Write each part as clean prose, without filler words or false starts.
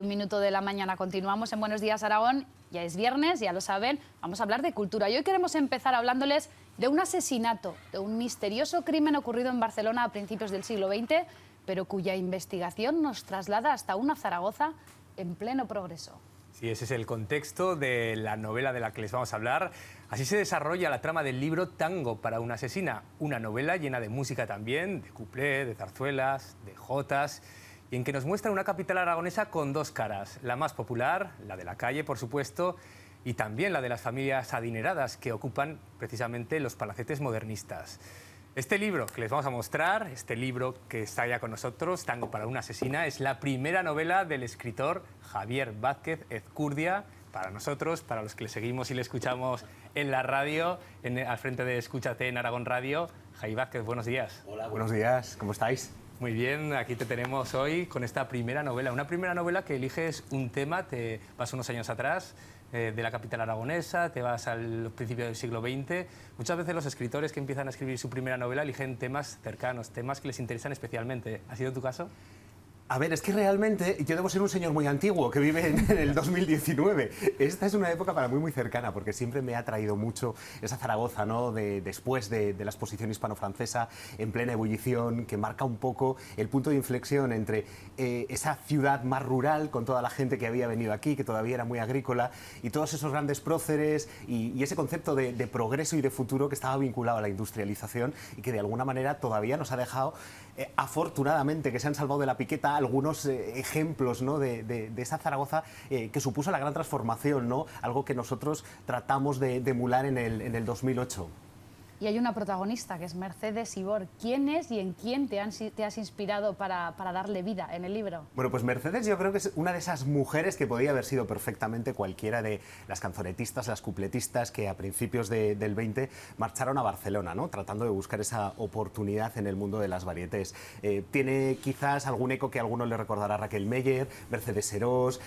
Un minuto de la mañana, continuamos en Buenos Días Aragón, ya es viernes, ya lo saben, vamos a hablar de cultura y hoy queremos empezar hablándoles de un asesinato, de un misterioso crimen ocurrido en Barcelona a principios del siglo XX, pero cuya investigación nos traslada hasta una Zaragoza en pleno progreso. Sí, ese es el contexto de la novela de la que les vamos a hablar. Así se desarrolla la trama del libro Tango para una asesina, una novela llena de música también, de cuplé, de zarzuelas, de jotas, y en que nos muestra una capital aragonesa con dos caras, la más popular, la de la calle, por supuesto, y también la de las familias adineradas que ocupan precisamente los palacetes modernistas. Este libro que les vamos a mostrar, este libro que está ya con nosotros, Tango para una asesina, es la primera novela del escritor Javier Vázquez Ezcurdia, para nosotros, para los que le seguimos y le escuchamos en la radio, al frente de Escúchate en Aragón Radio. Javier Vázquez, buenos días. Hola, buenos días, ¿cómo estáis? Muy bien, aquí te tenemos hoy con esta primera novela. Una primera novela que eliges un tema, te vas unos años atrás, de la capital aragonesa, te vas al principio del siglo XX. Muchas veces los escritores que empiezan a escribir su primera novela eligen temas cercanos, temas que les interesan especialmente. ¿Ha sido tu caso? A ver, es que realmente yo debo ser un señor muy antiguo que vive en el 2019. Esta es una época para mí muy cercana porque siempre me ha atraído mucho esa Zaragoza, ¿no? Después de la exposición hispano-francesa en plena ebullición, que marca un poco el punto de inflexión entre esa ciudad más rural con toda la gente que había venido aquí, que todavía era muy agrícola, y todos esos grandes próceres y ese concepto de progreso y de futuro que estaba vinculado a la industrialización y que de alguna manera todavía nos ha dejado, afortunadamente, que se han salvado de la piqueta algunos ejemplos, ¿no? de esa Zaragoza que supuso la gran transformación, ¿no? Algo que nosotros tratamos de emular en el 2008. Y hay una protagonista que es Mercedes Ibor. ¿Quién es y en quién te has inspirado para darle vida en el libro? Bueno, pues Mercedes yo creo que es una de esas mujeres que podía haber sido perfectamente cualquiera de las canzonetistas, las cupletistas que a principios del 20 marcharon a Barcelona, ¿no? Tratando de buscar esa oportunidad en el mundo de las varietés. Tiene quizás algún eco que a algunos le recordará Raquel Meyer, Mercedes Serós,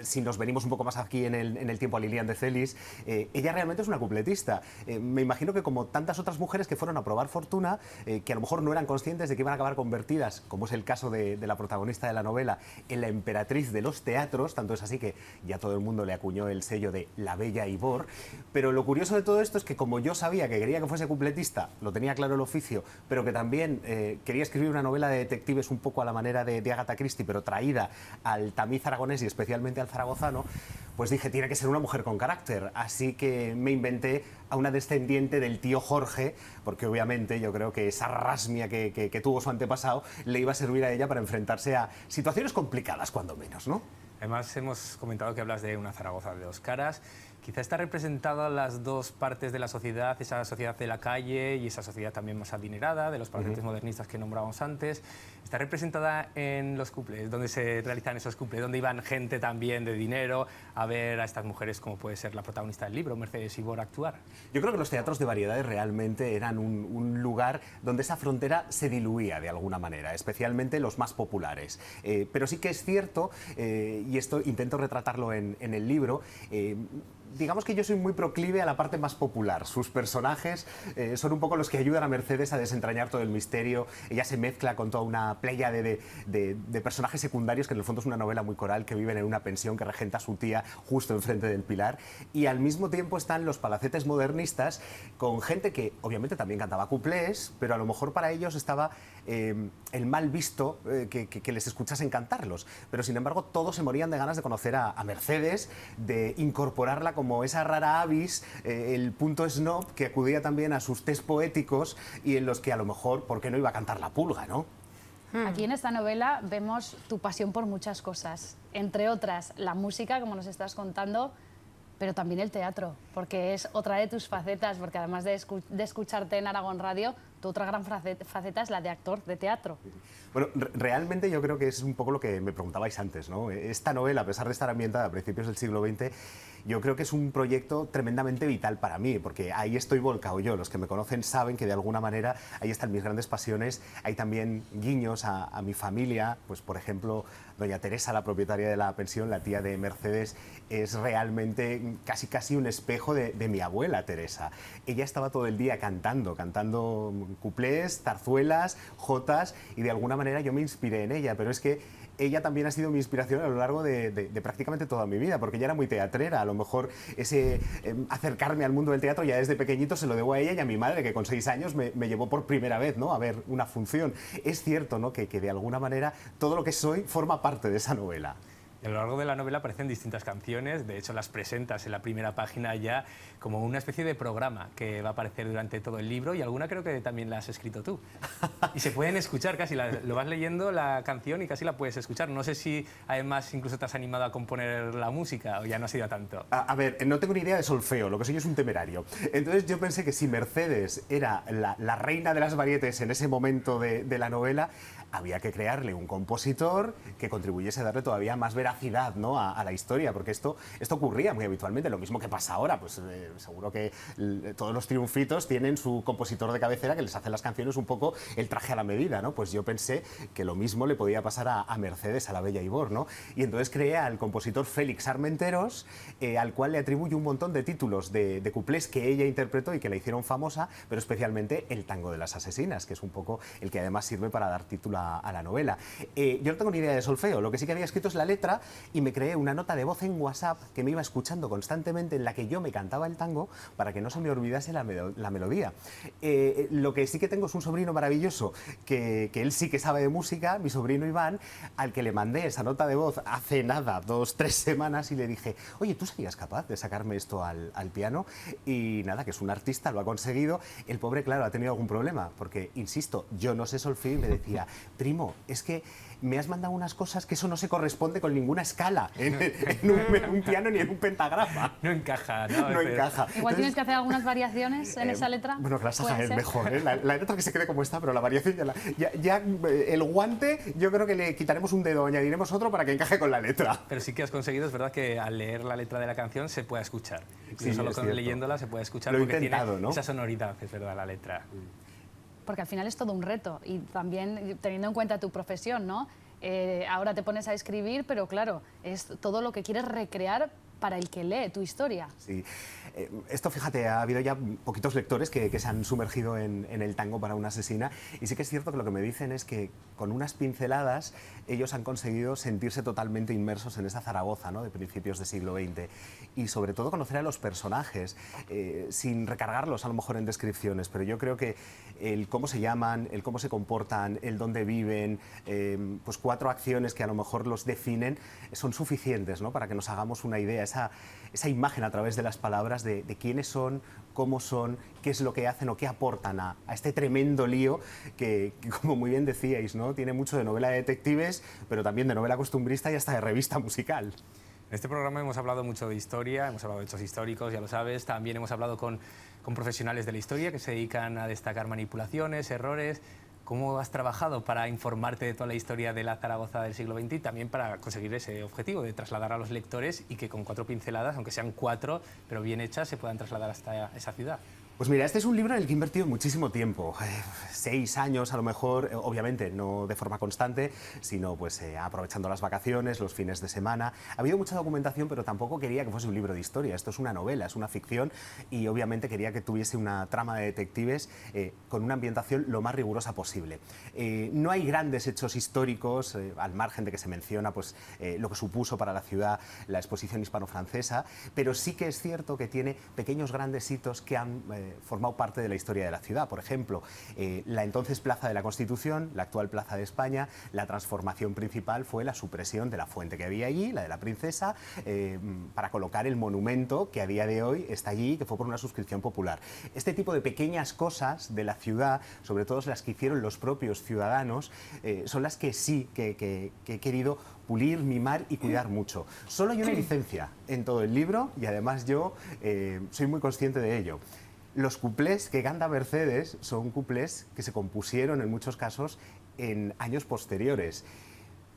si nos venimos un poco más aquí en el tiempo a Lilian de Celis. Ella realmente es una cupletista. Me imagino que como tantas otras mujeres que fueron a probar fortuna, que a lo mejor no eran conscientes de que iban a acabar convertidas, como es el caso de la protagonista de la novela, en la emperatriz de los teatros, tanto es así que ya todo el mundo le acuñó el sello de la Bella Ibor. Pero lo curioso de todo esto es que como yo sabía que quería que fuese cupletista, lo tenía claro el oficio, pero que también quería escribir una novela de detectives un poco a la manera de Agatha Christie, pero traída al tamiz aragonés y especialmente al zaragozano, pues dije, tiene que ser una mujer con carácter. Así que me inventé a una descendiente del tío Jorge, porque obviamente yo creo que esa rasmia que tuvo su antepasado le iba a servir a ella para enfrentarse a situaciones complicadas, cuando menos, ¿no? Además, hemos comentado que hablas de una Zaragoza de dos caras. Quizá está representada las dos partes de la sociedad, esa sociedad de la calle y esa sociedad también más adinerada, de los palacetes modernistas que nombrábamos antes. Está representada en los cuplés, donde se realizan esos cuplés, donde iban gente también de dinero a ver a estas mujeres, como puede ser la protagonista del libro, Mercedes Ibor, actuar. Yo creo que los teatros de variedades realmente eran un lugar donde esa frontera se diluía de alguna manera, especialmente los más populares. Pero sí que es cierto, y esto intento retratarlo en el libro, digamos que yo soy muy proclive a la parte más popular. Sus personajes son un poco los que ayudan a Mercedes a desentrañar todo el misterio. Ella se mezcla con toda una playa de personajes secundarios, que en el fondo es una novela muy coral, que viven en una pensión que regenta su tía justo enfrente del Pilar. Y al mismo tiempo están los palacetes modernistas con gente que obviamente también cantaba cuplés, pero a lo mejor para ellos estaba el mal visto que les escuchasen cantarlos. Pero sin embargo todos se morían de ganas de conocer a Mercedes, de incorporarla como esa rara avis, el punto snob que acudía también a sus test poéticos y en los que a lo mejor, ¿por qué no iba a cantar la pulga, no? Aquí en esta novela vemos tu pasión por muchas cosas, entre otras la música, como nos estás contando, pero también el teatro, porque es otra de tus facetas, porque además de escucharte en Aragón Radio, tu otra gran faceta es la de actor de teatro. Bueno, realmente yo creo que es un poco lo que me preguntabais antes, ¿no? Esta novela, a pesar de estar ambientada a principios del siglo XX, yo creo que es un proyecto tremendamente vital para mí, porque ahí estoy volcado yo. Los que me conocen saben que de alguna manera ahí están mis grandes pasiones. Hay también guiños a mi familia, pues por ejemplo, doña Teresa, la propietaria de la pensión, la tía de Mercedes, es realmente casi un espejo de mi abuela Teresa. Ella estaba todo el día cantando cuplés, zarzuelas, jotas, y de alguna manera yo me inspiré en ella, pero es que ella también ha sido mi inspiración a lo largo de prácticamente toda mi vida, porque ella era muy teatrera. A lo mejor ese acercarme al mundo del teatro ya desde pequeñito se lo debo a ella y a mi madre, que con 6 años me llevó por primera vez, ¿no?, a ver una función. Es cierto, ¿no?, que de alguna manera todo lo que soy forma parte de esa novela. A lo largo de la novela aparecen distintas canciones, de hecho las presentas en la primera página ya como una especie de programa que va a aparecer durante todo el libro, y alguna creo que también la has escrito tú. Y se pueden escuchar casi, lo vas leyendo la canción y casi la puedes escuchar. No sé si además incluso te has animado a componer la música o ya no ha sido tanto. A ver, no tengo ni idea de solfeo, lo que soy es un temerario. Entonces yo pensé que si Mercedes era la reina de las varietés en ese momento de la novela, había que crearle un compositor que contribuyese a darle todavía más veracidad, ¿no?, a la historia, porque esto ocurría muy habitualmente, lo mismo que pasa ahora. Pues seguro que todos los triunfitos tienen su compositor de cabecera que les hace las canciones un poco el traje a la medida, ¿no? Pues yo pensé que lo mismo le podía pasar a Mercedes, a la Bella Ivor, ¿no? Y entonces creé al compositor Félix Armenteros, al cual le atribuyo un montón de títulos de cuplés que ella interpretó y que la hicieron famosa, pero especialmente el Tango de las Asesinas, que es un poco el que además sirve para dar título a la novela. Yo no tengo ni idea de solfeo, lo que sí que había escrito es la letra, y me creé una nota de voz en WhatsApp que me iba escuchando constantemente, en la que yo me cantaba el tango para que no se me olvidase la melodía. Lo que sí que tengo es un sobrino maravilloso, que él sí que sabe de música, mi sobrino Iván, al que le mandé esa nota de voz hace nada, 2 o 3 semanas, y le dije: oye, ¿tú serías capaz de sacarme esto al piano? Y nada, que es un artista, lo ha conseguido. El pobre, claro, ha tenido algún problema, porque, insisto, yo no sé solfeo, y me decía: primo, es que me has mandado unas cosas que eso no se corresponde con ninguna escala en un piano ni en un pentagrama. No encaja, ¿no? No encaja. Igual Entonces, tienes que hacer algunas variaciones en esa letra. bueno, que las haga ¿Puede él ser? mejor, ¿eh? La letra que se quede como está, pero la variación ya el guante, yo creo que le quitaremos un dedo, añadiremos otro para que encaje con la letra. Pero sí que has conseguido, es verdad, que al leer la letra de la canción se pueda escuchar. Sí, Solo es con cierto. leyéndola se puede escuchar, Lo he porque intentado, tiene ¿no? esa sonoridad, es verdad, la letra. Porque al final es todo un reto, y también teniendo en cuenta tu profesión, ¿no? Ahora te pones a escribir, pero claro, es todo lo que quieres recrear para el que lee tu historia. Sí. Esto, fíjate, ha habido ya poquitos lectores que se han sumergido en el tango para una asesina, y sí que es cierto que lo que me dicen es que con unas pinceladas ellos han conseguido sentirse totalmente inmersos en esa Zaragoza, ¿no?, de principios del siglo XX, y sobre todo conocer a los personajes, sin recargarlos a lo mejor en descripciones, pero yo creo que el cómo se llaman, el cómo se comportan, el dónde viven, pues 4 acciones que a lo mejor los definen, son suficientes, ¿no?, para que nos hagamos una idea, esa imagen a través de las palabras de quiénes son, cómo son, qué es lo que hacen o qué aportan a este tremendo lío que, como muy bien decíais, ¿no?, tiene mucho de novela de detectives, pero también de novela costumbrista y hasta de revista musical. En este programa hemos hablado mucho de historia, hemos hablado de hechos históricos, ya lo sabes, también hemos hablado con profesionales de la historia que se dedican a destacar manipulaciones, errores. ¿Cómo has trabajado para informarte de toda la historia de la Zaragoza del siglo XX y también para conseguir ese objetivo de trasladar a los lectores y que con 4 pinceladas, aunque sean 4, pero bien hechas, se puedan trasladar hasta esa ciudad? Pues mira, este es un libro en el que he invertido muchísimo tiempo, 6 años a lo mejor, obviamente no de forma constante, sino pues aprovechando las vacaciones, los fines de semana. Ha habido mucha documentación, pero tampoco quería que fuese un libro de historia. Esto es una novela, es una ficción, y obviamente quería que tuviese una trama de detectives con una ambientación lo más rigurosa posible. No hay grandes hechos históricos, al margen de que se menciona pues, lo que supuso para la ciudad la exposición hispano-francesa, pero sí que es cierto que tiene pequeños grandes hitos que han formado parte de la historia de la ciudad. Por ejemplo, la entonces Plaza de la Constitución, la actual Plaza de España, la transformación principal fue la supresión de la fuente que había allí, la de la Princesa, para colocar el monumento que a día de hoy está allí, que fue por una suscripción popular. Este tipo de pequeñas cosas de la ciudad, sobre todo las que hicieron los propios ciudadanos, son las que sí que he querido pulir, mimar y cuidar mucho. Solo hay una licencia en todo el libro, y además yo soy muy consciente de ello. Los cuplés que canta Mercedes son cuplés que se compusieron en muchos casos en años posteriores.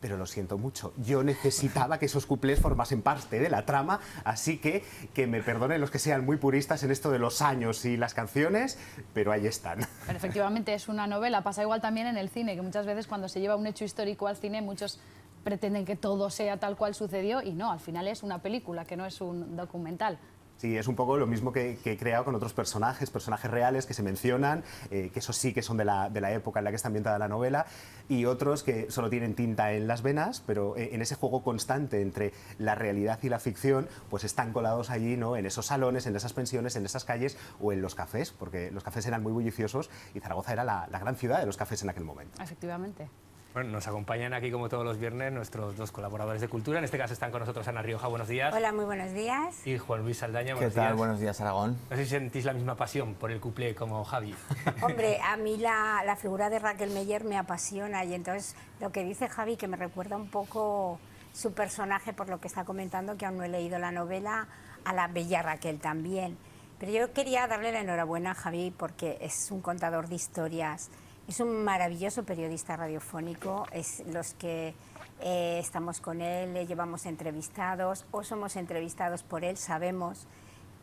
Pero lo siento mucho, yo necesitaba que esos cuplés formasen parte de la trama, así que me perdonen los que sean muy puristas en esto de los años y las canciones, pero ahí están. Pero efectivamente es una novela, pasa igual también en el cine, que muchas veces cuando se lleva un hecho histórico al cine, muchos pretenden que todo sea tal cual sucedió, y no, al final es una película, que no es un documental. Sí, es un poco lo mismo que he creado con otros personajes reales que se mencionan, que esos sí que son de la época en la que está ambientada la novela, y otros que solo tienen tinta en las venas, pero en ese juego constante entre la realidad y la ficción, pues están colados allí, ¿no?, en esos salones, en esas pensiones, en esas calles o en los cafés, porque los cafés eran muy bulliciosos y Zaragoza era la gran ciudad de los cafés en aquel momento. Efectivamente. Bueno, nos acompañan aquí, como todos los viernes, nuestros dos colaboradores de Cultura. En este caso están con nosotros Ana Rioja, buenos días. Hola, muy buenos días. Y Juan Luis Saldaña, ¿Qué buenos tal? días. Buenos días, Aragón. No sé si sentís la misma pasión por el cuplé como Javi. Hombre, a mí la figura de Raquel Meller me apasiona y entonces lo que dice Javi, que me recuerda un poco su personaje por lo que está comentando, que aún no he leído la novela, a la bella Raquel también. Pero yo quería darle la enhorabuena a Javi porque es un contador de historias. Es un maravilloso periodista radiofónico, es los que estamos con él, le llevamos entrevistados o somos entrevistados por él, sabemos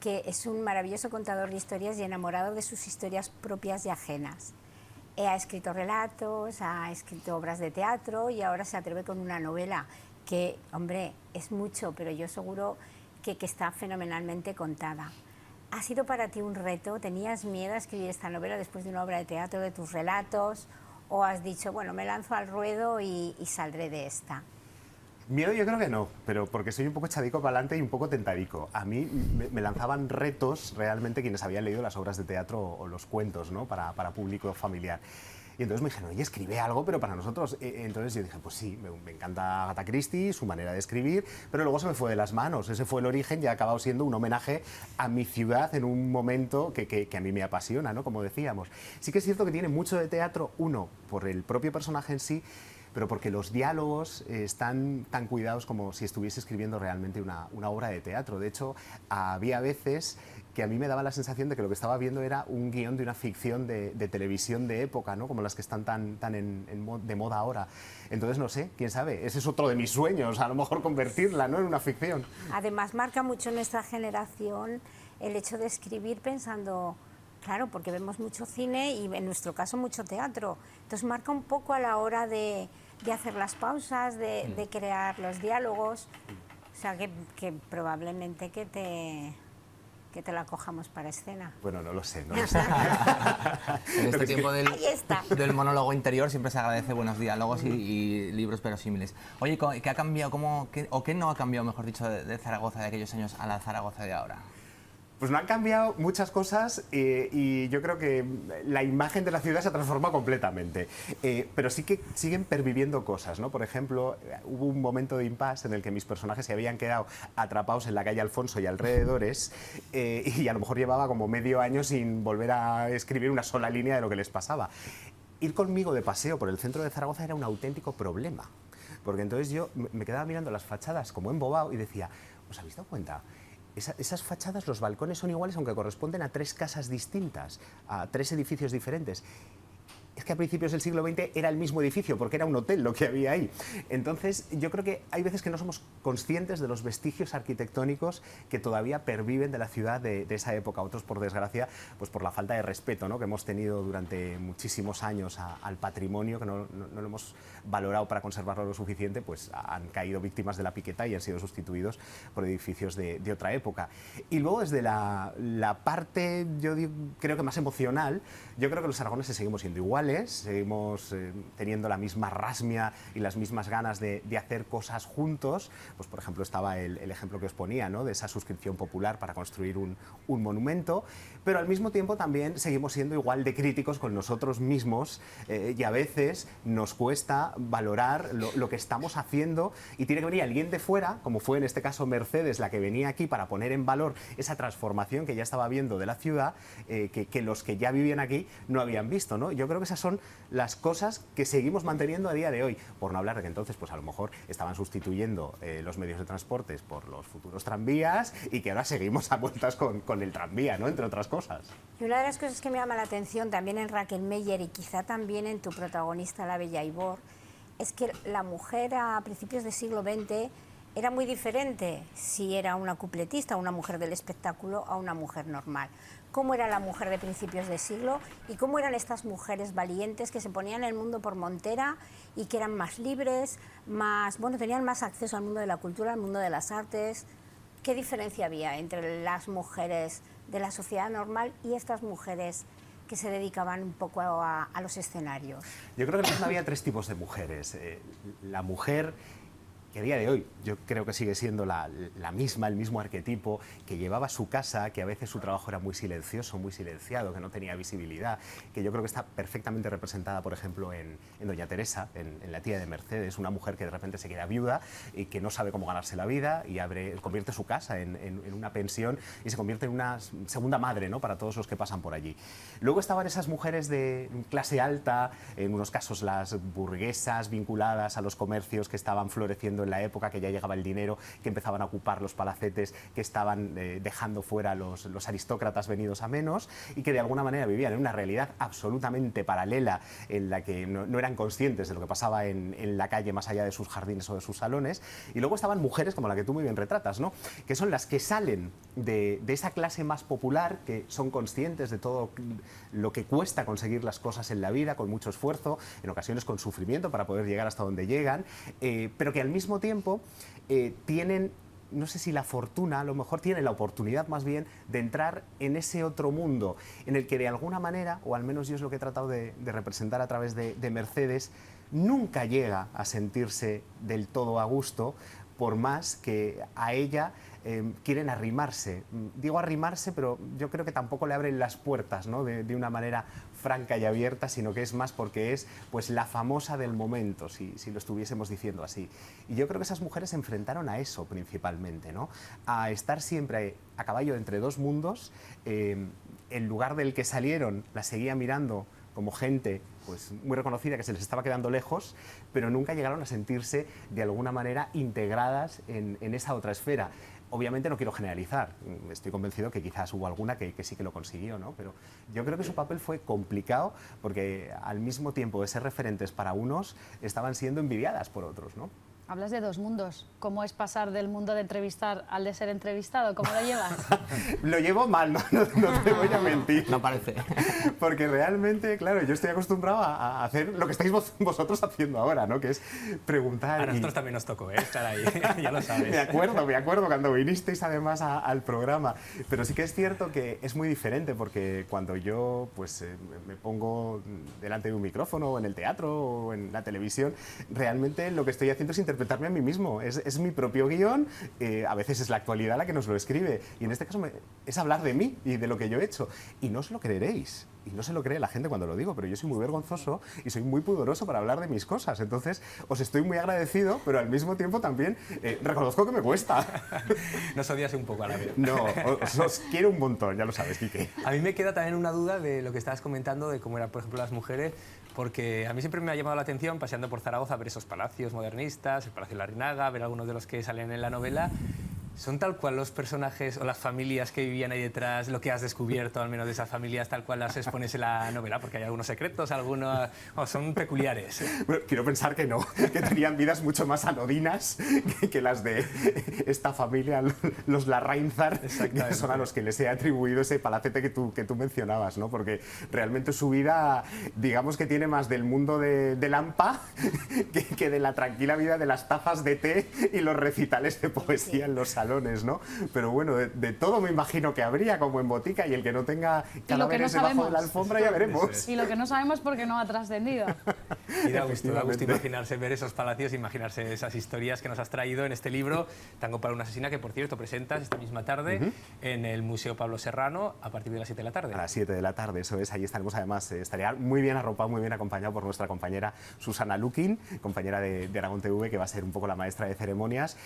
que es un maravilloso contador de historias y enamorado de sus historias propias y ajenas. Ha escrito relatos, ha escrito obras de teatro y ahora se atreve con una novela que, hombre, es mucho, pero yo seguro que está fenomenalmente contada. ¿Ha sido para ti un reto? ¿Tenías miedo a escribir esta novela después de una obra de teatro, de tus relatos? ¿O has dicho, bueno, me lanzo al ruedo y saldré de esta? Miedo yo creo que no, pero porque soy un poco echadico para adelante y un poco tentadico. A mí me lanzaban retos realmente quienes habían leído las obras de teatro o los cuentos, ¿no?, para público familiar. Y entonces me dijeron, oye, escribe algo, pero para nosotros. Entonces yo dije, pues sí, me encanta Agatha Christie, su manera de escribir, pero luego se me fue de las manos. Ese fue el origen y ha acabado siendo un homenaje a mi ciudad en un momento que a mí me apasiona, ¿no?, como decíamos. Sí que es cierto que tiene mucho de teatro, uno, por el propio personaje en sí, pero porque los diálogos están tan cuidados como si estuviese escribiendo realmente una obra de teatro. De hecho, había veces que a mí me daba la sensación de que lo que estaba viendo era un guión de una ficción de televisión de época, ¿no?, como las que están tan de moda ahora. Entonces, no sé, quién sabe, ese es otro de mis sueños, a lo mejor convertirla, ¿no?, en una ficción. Además, marca mucho nuestra generación el hecho de escribir pensando, claro, porque vemos mucho cine y en nuestro caso mucho teatro. Entonces, marca un poco a la hora de hacer las pausas, de crear los diálogos. O sea, que probablemente que te la cojamos para escena. Bueno, no lo sé, no lo sé. En este tiempo Ahí está. del monólogo interior siempre se agradece buenos diálogos y libros verosímiles. Oye, ¿qué ha cambiado, o qué no ha cambiado, mejor dicho, de Zaragoza de aquellos años a la Zaragoza de ahora? Pues no han cambiado muchas cosas y yo creo que la imagen de la ciudad se ha transformado completamente. Pero sí que siguen perviviendo cosas, ¿no? Por ejemplo, hubo un momento de impasse en el que mis personajes se habían quedado atrapados en la calle Alfonso y alrededores y a lo mejor llevaba como medio año sin volver a escribir una sola línea de lo que les pasaba. Ir conmigo de paseo por el centro de Zaragoza era un auténtico problema, porque entonces yo me quedaba mirando las fachadas como embobado y decía, ¿os habéis dado cuenta? Esas fachadas, los balcones son iguales aunque corresponden a 3 casas distintas, a 3 edificios diferentes. Es que a principios del siglo XX era el mismo edificio, porque era un hotel lo que había ahí. Entonces, yo creo que hay veces que no somos conscientes de los vestigios arquitectónicos que todavía perviven de la ciudad de esa época. Otros, por desgracia, pues por la falta de respeto, ¿no?, que hemos tenido durante muchísimos años al patrimonio, que no lo hemos valorado para conservarlo lo suficiente, pues han caído víctimas de la piqueta y han sido sustituidos por edificios de otra época. Y luego, desde la parte, yo creo que más emocional, yo creo que los aragoneses seguimos siendo iguales, seguimos teniendo la misma rasmia y las mismas ganas de hacer cosas juntos. Pues, por ejemplo, estaba el ejemplo que os ponía, ¿no?, de esa suscripción popular para construir un monumento, pero al mismo tiempo también seguimos siendo igual de críticos con nosotros mismos y a veces nos cuesta valorar lo que estamos haciendo y tiene que venir alguien de fuera, como fue en este caso Mercedes, la que venía aquí para poner en valor esa transformación que ya estaba viendo de la ciudad, que los que ya vivían aquí no habían visto, ¿no? Yo creo que esas son las cosas que seguimos manteniendo a día de hoy, por no hablar de que entonces pues a lo mejor estaban sustituyendo los medios de transportes por los futuros tranvías y que ahora seguimos a vueltas con el tranvía, ¿no?, entre otras cosas. Y una de las cosas que me llama la atención también en Raquel Meller y quizá también en tu protagonista, la Bella Ibor, es que la mujer a principios del siglo XX era muy diferente si era una cupletista, una mujer del espectáculo, a una mujer normal. ¿Cómo era la mujer de principios de siglo y cómo eran estas mujeres valientes que se ponían el mundo por montera y que eran más libres, tenían más acceso al mundo de la cultura, al mundo de las artes? ¿qué diferencia había entre las mujeres de la sociedad normal y estas mujeres que se dedicaban un poco a los escenarios? Yo creo que había tres tipos de mujeres. La mujer que a día de hoy yo creo que sigue siendo la misma, el mismo arquetipo, que llevaba su casa, que a veces su trabajo era muy silencioso, muy silenciado, que no tenía visibilidad, que yo creo que está perfectamente representada, por ejemplo, en Doña Teresa, en la tía de Mercedes, una mujer que de repente se queda viuda y que no sabe cómo ganarse la vida y convierte su casa en una pensión y se convierte en una segunda madre, ¿no?, para todos los que pasan por allí. Luego estaban esas mujeres de clase alta, en unos casos las burguesas vinculadas a los comercios que estaban floreciendo en la época, que ya llegaba el dinero, que empezaban a ocupar los palacetes, que estaban dejando fuera los aristócratas venidos a menos y que de alguna manera vivían en una realidad absolutamente paralela en la que no eran conscientes de lo que pasaba en la calle más allá de sus jardines o de sus salones. Y luego estaban mujeres como la que tú muy bien retratas, ¿no?, que son las que salen de esa clase más popular, que son conscientes de todo lo que cuesta conseguir las cosas en la vida, con mucho esfuerzo, en ocasiones con sufrimiento para poder llegar hasta donde llegan, pero que al mismo tiempo tienen, no sé si la fortuna, a lo mejor tienen la oportunidad más bien de entrar en ese otro mundo en el que de alguna manera, o al menos yo es lo que he tratado de representar a través de Mercedes, nunca llega a sentirse del todo a gusto, por más que a ella quieren arrimarse. Digo arrimarse, pero yo creo que tampoco le abren las puertas, ¿no?, de una manera franca y abierta, sino que es más porque es pues la famosa del momento, si lo estuviésemos diciendo así. Y yo creo que esas mujeres se enfrentaron a eso principalmente, ¿no?, a estar siempre a caballo entre dos mundos. El lugar del que salieron la seguía mirando como gente pues muy reconocida, que se les estaba quedando lejos, pero nunca llegaron a sentirse de alguna manera integradas en esa otra esfera. Obviamente no quiero generalizar, estoy convencido que quizás hubo alguna que sí que lo consiguió, ¿no?, pero yo creo que su papel fue complicado porque al mismo tiempo de ser referentes para unos, estaban siendo envidiadas por otros, ¿no? Hablas de dos mundos. ¿Cómo es pasar del mundo de entrevistar al de ser entrevistado? ¿Cómo lo llevas? Lo llevo mal, no te voy a mentir. No parece. Porque realmente, claro, yo estoy acostumbrado a hacer lo que estáis vosotros haciendo ahora, ¿no?, que es preguntar. A nosotros también nos tocó, estar ahí, ya lo sabes. Me acuerdo cuando vinisteis además al programa. Pero sí que es cierto que es muy diferente, porque cuando yo pues me pongo delante de un micrófono, o en el teatro, o en la televisión, realmente lo que estoy haciendo es interpretarme a mí mismo. Es mi propio guión, a veces es la actualidad la que nos lo escribe. Y en este caso es hablar de mí y de lo que yo he hecho. Y no os lo creeréis. Y no se lo cree la gente cuando lo digo, pero yo soy muy vergonzoso y soy muy pudoroso para hablar de mis cosas. Entonces, os estoy muy agradecido, pero al mismo tiempo también reconozco que me cuesta. Nos odias un poco a la vez. No, os quiero un montón, ya lo sabes, Quique. A mí me queda también una duda de lo que estabas comentando, de cómo eran, por ejemplo, las mujeres, porque a mí siempre me ha llamado la atención, paseando por Zaragoza, ver esos palacios modernistas, el Palacio de la Larrinaga, ver algunos de los que salen en la novela. ¿Son tal cual los personajes o las familias que vivían ahí detrás, lo que has descubierto, al menos de esas familias, tal cual las expones en la novela? Porque hay algunos secretos, algunos son peculiares. Bueno, quiero pensar que no, que tenían vidas mucho más anodinas que las de esta familia, los Larrainzar, que son a los que les he atribuido ese palacete que tú mencionabas, ¿no? Porque realmente su vida, digamos que tiene más del mundo de Lampa que de la tranquila vida de las tazas de té y los recitales de poesía en los salones, ¿no? Pero bueno, de todo me imagino que habría como en botica, y el que no tenga cadáveres debajo de la alfombra ya veremos. Y lo que no sabemos porque no ha trascendido. Y da gusto imaginarse, ver esos palacios, imaginarse esas historias que nos has traído en este libro, Tango para una asesina, que por cierto presentas esta misma tarde en el Museo Pablo Serrano a partir de las 7 de la tarde. A las 7 de la tarde, eso es. Allí estaremos, además, estaría muy bien arropado, muy bien acompañado por nuestra compañera Susana Lukin, compañera de Aragón TV, que va a ser un poco la maestra de ceremonias.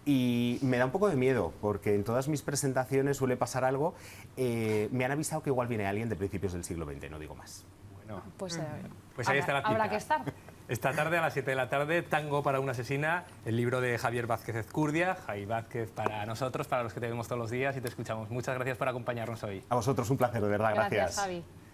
Y me da un poco de miedo, porque en todas mis presentaciones suele pasar algo. Me han avisado que igual viene alguien de principios del siglo XX, no digo más. Bueno, Pues ahí está la cita. habrá que estar. Esta tarde a las 7 de la tarde, Tango para una asesina, el libro de Javier Vázquez Ezcurdia. Javi Vázquez para nosotros, para los que te vemos todos los días y te escuchamos. Muchas gracias por acompañarnos hoy. A vosotros un placer, de verdad, gracias. Gracias, Javi.